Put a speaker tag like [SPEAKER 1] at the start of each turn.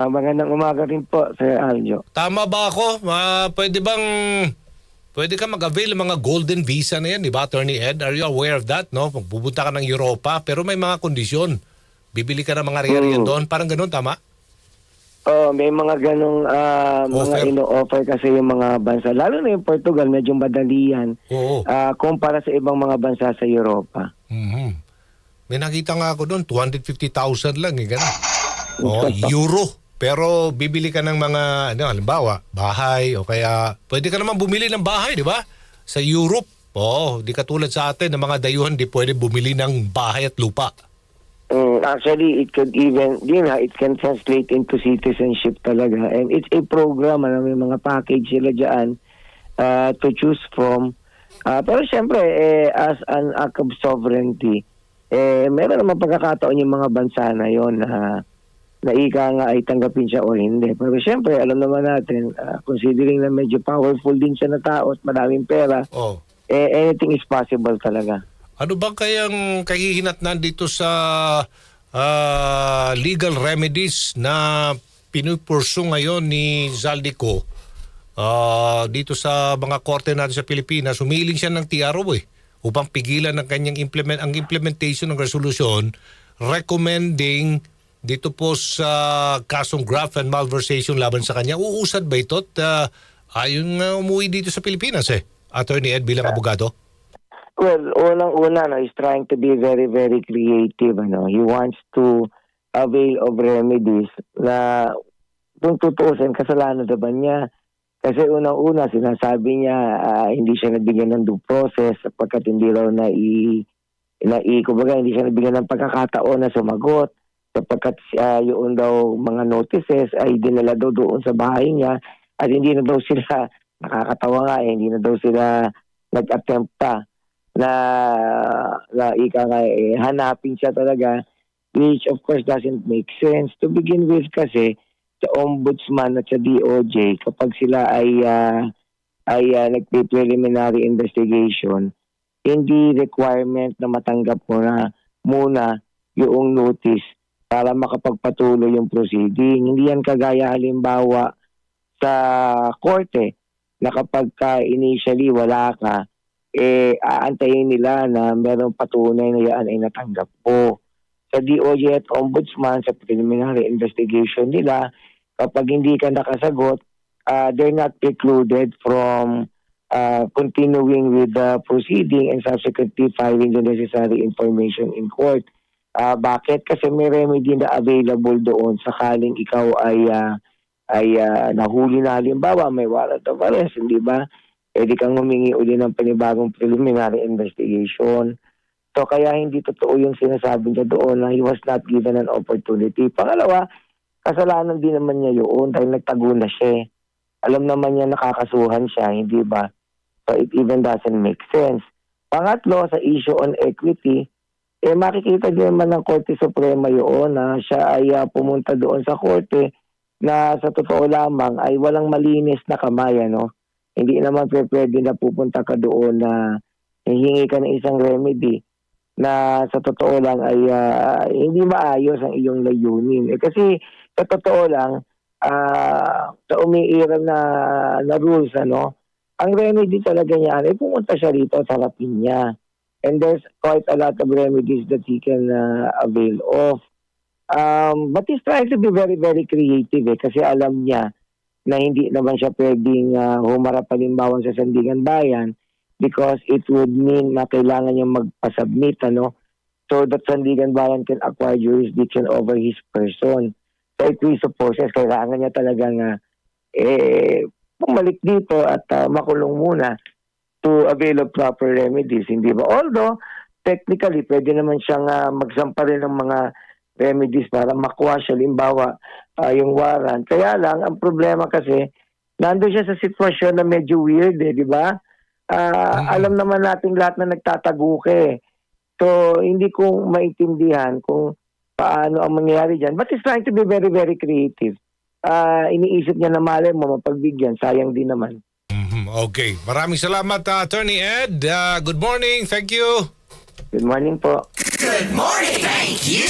[SPEAKER 1] Magandang umaga rin po, Sir Aljo.
[SPEAKER 2] Tama ba ako? Pwede ka mag-avail ng mga golden visa na yan, di ba, Attorney Ed? Are you aware of that, no? Pupunta ka ng Europa, pero may mga kondisyon. Bibili ka ng mga riyan doon, parang ganun, tama?
[SPEAKER 1] Oh, may mga ganong mga
[SPEAKER 2] Offer.
[SPEAKER 1] ino-offer kasi yung mga bansa. Lalo na yung Portugal, medyo madali yan.
[SPEAKER 2] Oo.
[SPEAKER 1] Kumpara sa ibang mga bansa sa Europa.
[SPEAKER 2] Mhm. May nakita nga ako doon, 250,000 lang, gano'n. Euro. Pero bibili ka ng mga, halimbawa, bahay o kaya pwede ka naman bumili ng bahay, di ba? Sa Europe. Di katulad sa atin ng mga dayuhan, di pwede bumili ng bahay at lupa.
[SPEAKER 1] Actually, it could even, it can translate into citizenship talaga. And it's a program, may mga package sila dyan to choose from. Pero syempre, as an act of sovereignty, meron naman pagkakataon yung mga bansa na yon na ika nga ay tanggapin siya o hindi. Pero syempre, alam naman natin, considering na medyo powerful din siya na tao at maraming pera, anything is possible talaga.
[SPEAKER 2] Ano ba kayang kahihinatnan dito sa legal remedies na pinupursu ngayon ni Zaldico dito sa mga korte natin sa Pilipinas? Humiling siya ng TRO upang pigilan ng kanyang implementation ng resolusyon recommending dito po sa kasong graft and malversation laban sa kanya. Uusad ba ito at ayon umuwi dito sa Pilipinas Attorney Ed bilang abogado?
[SPEAKER 1] Well, unang-una, he's trying to be very, very creative. He wants to avail of remedies na kung tutuusin, kasalanan naman niya. Kasi unang-una, sinasabi niya hindi siya nabigyan ng due process sapagkat hindi raw kumbaga, hindi siya nabigyan ng pagkakataon na sumagot sapagkat yung daw mga notices ay dinala daw doon sa bahay niya at hindi na daw sila, nakakatawa nga hindi na daw sila nag-attempta na hanapin siya talaga, which of course doesn't make sense. To begin with kasi, sa ombudsman at sa DOJ, kapag sila ay nag-preliminary investigation, hindi requirement na matanggap mo na muna yung notice para makapagpatuloy yung proceeding. Hindi yan kagaya halimbawa sa korte na kapag initially wala ka, aantayin nila na merong patunay na yan ay natanggap po. Sa DOJ at Ombudsman, sa preliminary investigation nila, kapag hindi ka nakasagot, they're not precluded from continuing with the proceeding and subsequently filing the necessary information in court. Bakit? Kasi may remedy na available doon sakaling ikaw ay nahuli na halimbawa, may warrant of arrest, hindi ba? Pwede kang humingi uli ng panibagong preliminary investigation. So kaya hindi totoo yung sinasabi niya doon na he was not given an opportunity. Pangalawa, kasalanan din naman niya yun dahil nagtago na siya. Alam naman niya nakakasuhan siya, hindi ba? So it even doesn't make sense. Pangatlo, sa issue on equity, makikita din naman ng Korte Suprema yun na siya ay pumunta doon sa korte na sa totoo lamang ay walang malinis na kamay, Hindi naman pwede na pupunta ka doon na hihingi ka ng isang remedy na sa totoo lang ay hindi maayos ang iyong layunin. Kasi sa totoo lang, sa umiiral na rules, ang remedy talaga niya ay pumunta siya rito at harapin niya. And there's quite a lot of remedies that he can avail of. But he's trying to be very, very creative kasi alam niya na hindi naman siya pwedeng humarap halimbawa sa Sandigan Bayan because it would mean na kailangan niya magpasubmit, so that Sandigan Bayan can acquire jurisdiction over his person. So it presupposes kailangan niya talagang bumalik dito at makulong muna to avail of proper remedies, hindi ba? Although, technically, pwede naman siyang magsampa rin ng mga remedies para makuha siya, limbawa, yung warrant. Kaya lang, ang problema kasi, nandun siya sa sitwasyon na medyo weird, di ba? Alam naman natin lahat na nagtatago ka So, hindi ko maintindihan kung paano ang mangyayari dyan. But he's trying to be very, very creative. Iniisip niya na malay mo, mapagbigyan. Sayang din naman.
[SPEAKER 2] Okay. Maraming salamat, Attorney Ed. Good morning. Thank you.
[SPEAKER 1] Good morning po.
[SPEAKER 3] Good morning. Thank you.